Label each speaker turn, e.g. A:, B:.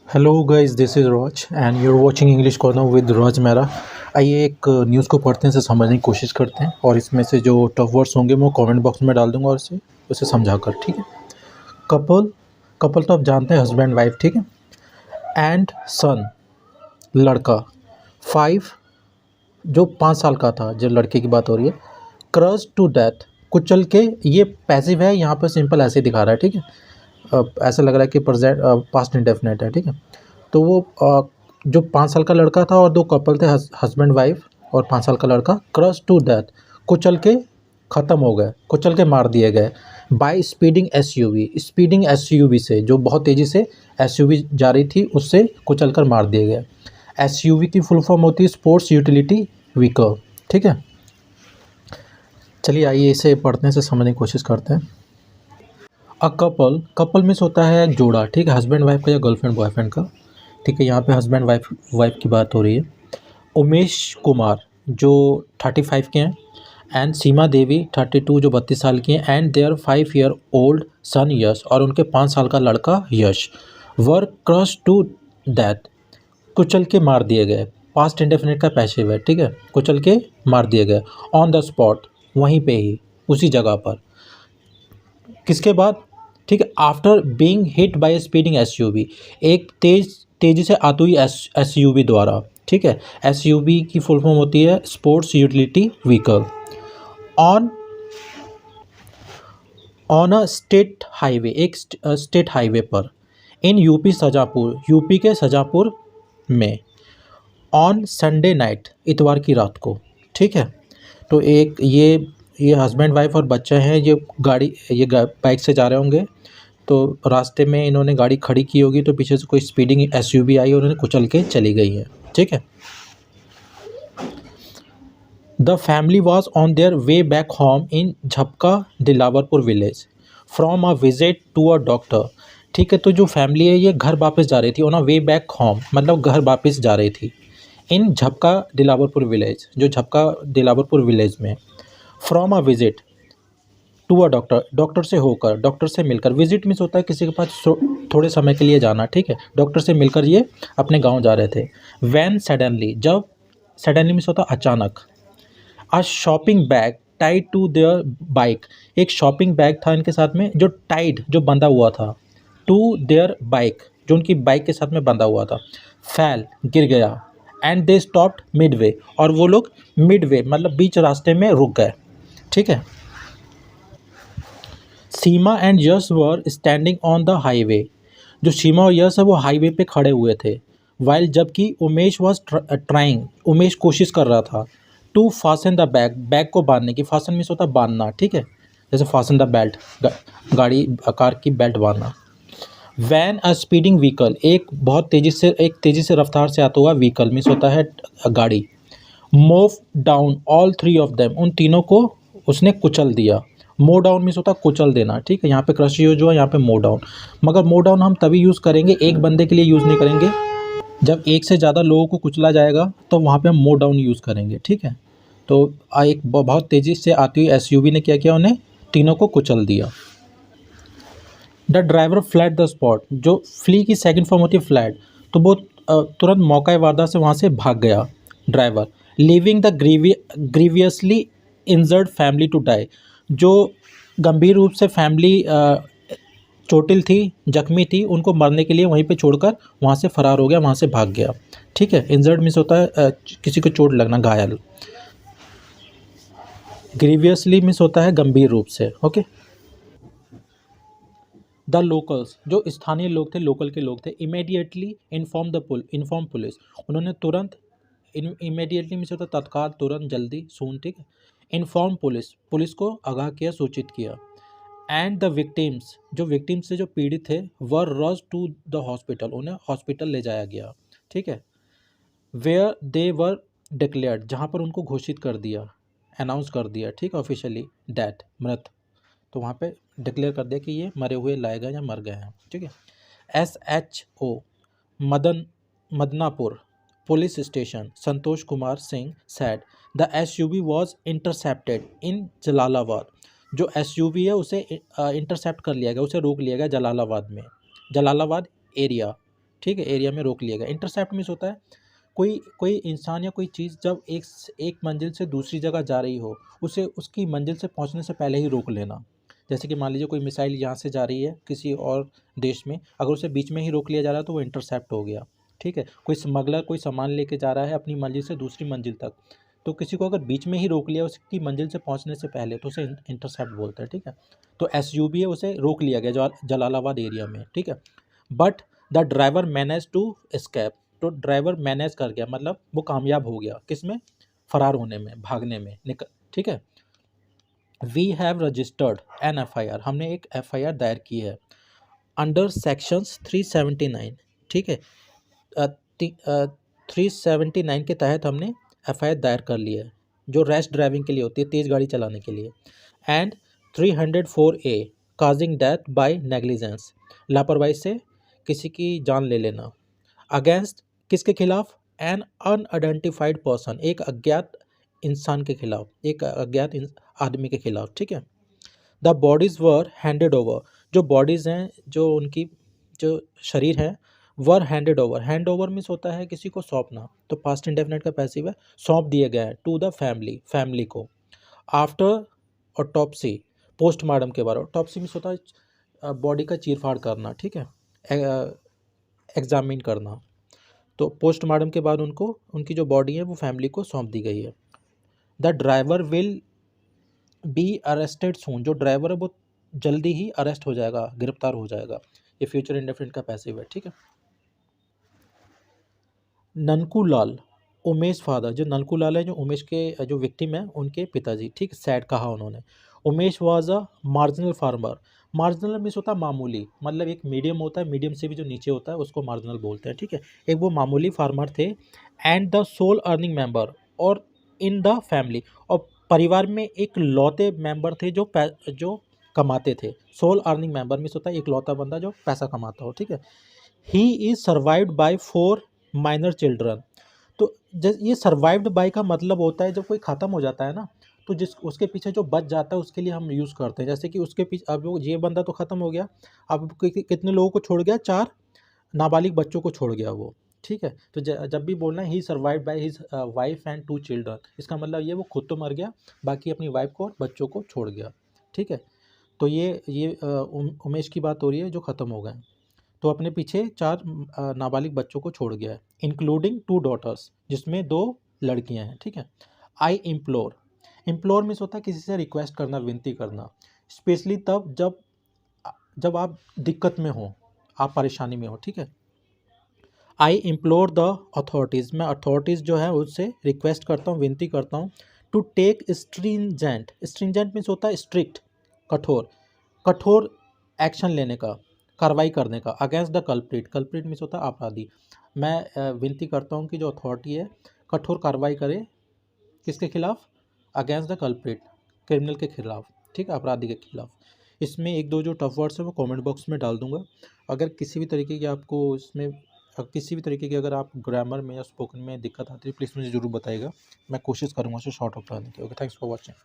A: Hello guys, this is Raj and you are watching English corner with Raj Mehra. आइए एक news को पढ़ते हैं, इसे समझने की कोशिश करते हैं और इसमें से जो टफ वर्ड्स होंगे मैं वो कमेंट बॉक्स में डाल दूंगा और उसे समझा कर, ठीक है। कपल, कपल तो आप जानते हैं, हस्बैंड वाइफ, ठीक है। एंड सन, लड़का। 5, जो 5 साल का था, जो लड़के की बात हो रही है। क्रश टू डेथ, कुचल के। ये पैसिव है, यहाँ पर सिंपल ऐसे दिखा रहा है, ठीक है। ऐसा लग रहा है कि प्रेजेंट पास्ट इंडेफिनिट है, ठीक है। तो वो जो 5 साल का लड़का था और दो कपल थे, हस्बैंड वाइफ, और 5 साल का लड़का क्रश टू डेथ, कुचल के ख़त्म हो गए, कुचल के मार दिए गए। By speeding SUV, speeding SUV से, जो बहुत तेज़ी से एसयूवी जा रही थी उससे कुचल कर मार दिए गए। एसयूवी की फुल फॉर्म होती है स्पोर्ट्स यूटिलिटी व्हीकल, ठीक है। चलिए आइए इसे पढ़ने से समझने की कोशिश करते हैं। अ कपल, कपल मीन्स होता है जोड़ा, ठीक है, हस्बैंड वाइफ का या गर्लफ्रेंड बॉयफ्रेंड का, ठीक है। यहाँ पे हस्बैंड वाइफ वाइफ की बात हो रही है। उमेश कुमार जो 35 के हैं, एंड सीमा देवी 32 जो 32 साल की हैं, and their 5 year old son Yash, और उनके 5 साल का लड़का Yash, were crush to death, कुचल के मार दिए गए। पास्ट इंडेफिनिट का पैसिव है, ठीक है, कुचल के मार दिए गए। ऑन द स्पॉट, वहीं पे ही, उसी जगह पर। किसके बाद, ठीक है, after being hit by speeding SUV, एक तेजी से आती हुई एसयूवी द्वारा, ठीक है। एसयूवी की फुल फॉर्म होती है sports utility vehicle. On on a state highway, एक स्टेट हाईवे पर। इन यूपी शाजापुर, यूपी के शाजापुर में। ऑन संडे नाइट, इतवार की रात को, ठीक है। तो एक ये हस्बैंड वाइफ और बच्चे हैं, ये बाइक से जा रहे होंगे। तो रास्ते में इन्होंने गाड़ी खड़ी की होगी, तो पीछे से कोई स्पीडिंग एसयूवी आई और उन्हें कुचल के चली गई है, ठीक है। The family was on their way back home in Jhapka Dilawarpur village from a visit to a doctor, ठीक है। तो जो फैमिली है ये घर वापस जा रही थी, on a way back home मतलब घर वापस जा रही थी। इन झपका दिलावरपुर विलेज, जो झपका दिलावरपुर विलेज में। From a visit to a doctor, doctor से होकर, डॉक्टर से मिलकर। विजिट मीन्स होता है किसी के पास थोड़े समय के लिए जाना, ठीक है। डॉक्टर से मिलकर ये अपने गांव जा रहे थे। वैन सडनली, जब, सडनली मीन्स होता है अचानक। A shopping bag tied to their bike, एक शॉपिंग बैग था इनके साथ में, जो टाइड, जो बंधा हुआ था, टू देयर बाइक, जो उनकी बाइक के साथ में बंधा हुआ था। फैल, गिर गया। एंड दे स्टॉप्ड मिडवे, और वो लोग मिडवे मतलब बीच रास्ते में रुक गए, ठीक है। Seema and Yash were standing on the highway, जो सीमा और यश है वो हाईवे पे खड़े हुए थे। वाइल, जबकि उमेश वॉज ट्राइंग, उमेश कोशिश कर रहा था, to fasten the bag, bag को बांधने की। फासन मीन्स होता है बांधना, ठीक है, जैसे फासन द बेल्ट, गाड़ी कार की बेल्ट बांधना। वैन अ स्पीडिंग व्हीकल, एक तेज़ी से रफ्तार से आता हुआ व्हीकल मीन्स होता है गाड़ी। Move down all three of them, उन तीनों को उसने कुचल दिया। मो डाउन मीन्स होता है कुचल देना, ठीक है। यहाँ पे क्रश यूज हुआ, यहाँ पे मो डाउन। मगर मो डाउन हम तभी यूज़ करेंगे, एक बंदे के लिए यूज़ नहीं करेंगे। जब एक से ज़्यादा लोगों को कुचला जाएगा तो वहाँ पे हम मो डाउन यूज़ करेंगे, ठीक है। तो एक बहुत तेज़ी से आती हुई एसयूवी ने क्या किया, उन्हें तीनों को कुचल दिया। The driver flat the spot, जो फ्ली की सेकंड फॉर्म होती है फ्लैट, तो वो तुरंत मौका वारदात से वहाँ से भाग गया driver. Leaving the grievously injured family to die, जो गंभीर रूप से फैमिली चोटिल थी, जख्मी थी, उनको मरने के लिए वहीं पे छोड़कर वहाँ से फरार हो गया, वहाँ से भाग गया, ठीक है। इंजर्ड मीन्स होता है किसी को चोट लगना, घायल। ग्रीवियसली मीन्स होता है गंभीर रूप से, ओके। द लोकल्स, जो स्थानीय लोग थे, लोकल के लोग थे, इमीडिएटली इन्फॉर्म पुलिस, उन्होंने तुरंत, इमीडिएटली मीन्स होता है तत्काल, तुरंत, जल्दी, सून, ठीक है। इन्फॉर्म पुलिस, पुलिस को आगाह किया, सूचित किया। एंड द विक्टिम्स, जो विक्टिम्स से जो पीड़ित थे, वर रश टू द हॉस्पिटल, उन्हें हॉस्पिटल ले जाया गया, ठीक है। वेयर दे वर डिक्लेयर्ड, जहाँ पर उनको घोषित कर दिया, अनाउंस कर दिया, ठीक है, ऑफिशियली, डेथ, मृत। तो वहाँ पे डिक्लेयर कर दिया कि ये मरे हुए लाए गए या मर गए हैं, ठीक है। SHO Madnapur police station, Santosh Kumar Singh said the SUV was intercepted in Jalalabad, जो SUV है उसे इंटरसेप्ट कर लिया गया, उसे रोक लिया गया जलालाबाद में, जलालाबाद एरिया, ठीक है, एरिया में रोक लिया गया। इंटरसेप्ट मीन्स होता है कोई कोई इंसान या कोई चीज़ जब एक मंजिल से दूसरी जगह जा रही हो, उसे उसकी मंजिल से पहुंचने से पहले ही रोक लेना। जैसे कि मान लीजिए कोई मिसाइल यहाँ से जा रही है किसी और देश में, अगर उसे बीच में ही रोक लिया जा रहा है तो वो इंटरसेप्ट हो गया। ठीक है, कोई स्मगलर कोई सामान लेके जा रहा है अपनी मंजिल से दूसरी मंजिल तक, तो किसी को अगर बीच में ही रोक लिया उसकी मंजिल से पहुंचने से पहले, तो उसे इंटरसेप्ट बोलते हैं। ठीक है, तो एसयूवी है, उसे रोक लिया गया जलालाबाद एरिया में। ठीक है, but the driver manage to escape, तो ड्राइवर मैनेज कर गया, मतलब वो कामयाब हो गया किसमें, फरार होने में, भागने में निकल। ठीक है, we have registered an FIR, हमने एक FIR दायर की है अंडर सेक्शंस 379। ठीक है, 379 के तहत हमने FIR दायर कर लिया है, जो रैश ड्राइविंग के लिए होती है, तेज़ गाड़ी चलाने के लिए। And 304A causing death by negligence, लापरवाही से किसी की जान ले लेना। अगेंस्ट किसके खिलाफ, एन अनआइडेंटिफाइड पर्सन, एक अज्ञात इंसान के खिलाफ, एक अज्ञात आदमी के खिलाफ। ठीक है, the bodies were handed over, जो बॉडीज़ हैं, जो उनकी जो शरीर है, were handed over, hand over means होता है किसी को सौंपना, तो पास्ट इंडेफिनिट का पैसिव है, सौंप दिए गए हैं टू द फैमिली, फैमिली को। आफ्टर ऑटोप्सी, पोस्टमार्टम के बाद, ऑटोप्सी मीन्स होता है बॉडी का चीरफाड़ करना। ठीक है, एग्जामिन करना, तो पोस्टमार्टम के बाद उनको, उनकी जो बॉडी है वो फैमिली को सौंप दी गई है। The driver will be arrested soon, जो ड्राइवर है वो जल्दी ही अरेस्ट हो जाएगा, गिरफ्तार हो जाएगा। ये फ्यूचर इंडेफिनिट का पैसिव है। ठीक है, ननकू लाल, उमेश फादर, जो ननकू लाल है, जो उमेश के जो विक्टिम है उनके पिताजी। ठीक, सैड कहा उन्होंने। Umesh was a marginal farmer, marginal means होता है मामूली, मतलब एक मीडियम होता है, मीडियम से भी जो नीचे होता है उसको मार्जिनल बोलते हैं। ठीक है, एक वो मामूली फार्मर थे। And the sole earning member, और इन द फैमिली, और परिवार में एक लौते मेंबर थे जो कमाते थे। सोल अर्निंग मेंबर मीन्स होता है एक लौता बंदा जो पैसा कमाता हो। ठीक है, he is survived by 4 minor children, तो ये सर्वाइव्ड बाय का मतलब होता है जब कोई ख़त्म हो जाता है ना, तो जिस उसके पीछे जो बच जाता है उसके लिए हम यूज़ करते हैं। जैसे कि उसके पीछे अब वो ये बंदा तो ख़त्म हो गया, अब कितने लोगों को छोड़ गया, 4 नाबालिग बच्चों को छोड़ गया वो। ठीक है, तो जब भी बोलना है ही survived by his wife and 2 children, इसका मतलब ये वो खुद तो मर गया, बाकी अपनी वाइफ को और बच्चों को छोड़ गया। ठीक है, तो ये उमेश की बात हो रही है जो ख़त्म हो गए, तो अपने पीछे 4 नाबालिग बच्चों को छोड़ गया है, इंक्लूडिंग 2 डॉटर्स, जिसमें 2 लड़कियां हैं। ठीक है, आई इम्प्लोर, इम्प्लोर मीन्स होता है किसी से रिक्वेस्ट करना, विनती करना, स्पेशली तब जब आप दिक्कत में हो, आप परेशानी में हो। ठीक है, आई इम्प्लोर द अथॉरिटीज़, मैं अथॉरिटीज़ जो है उससे रिक्वेस्ट करता हूँ, विनती करता हूँ, to take stringent, stringent means होता है स्ट्रिक्ट, कठोर, कठोर एक्शन लेने का, कार्रवाई करने का, against the culprit, culprit means होता है अपराधी। मैं विनती करता हूँ कि जो अथॉरिटी है कठोर कार्रवाई करे, किसके खिलाफ, अगेंस्ट द कल्प्रिट, क्रिमिनल के खिलाफ। ठीक है, अपराधी के खिलाफ। इसमें एक दो जो टफ वर्ड्स है वो कमेंट बॉक्स में डाल दूंगा। अगर किसी भी तरीके की आपको इसमें किसी भी तरीके की अगर आप ग्रामर में या स्पोकन में दिक्कत आती है, प्लीज़ मुझे ज़रूर बताइएगा, मैं कोशिश करूँगा उसे शॉर्ट आउट कराने की। Okay, thanks for watching.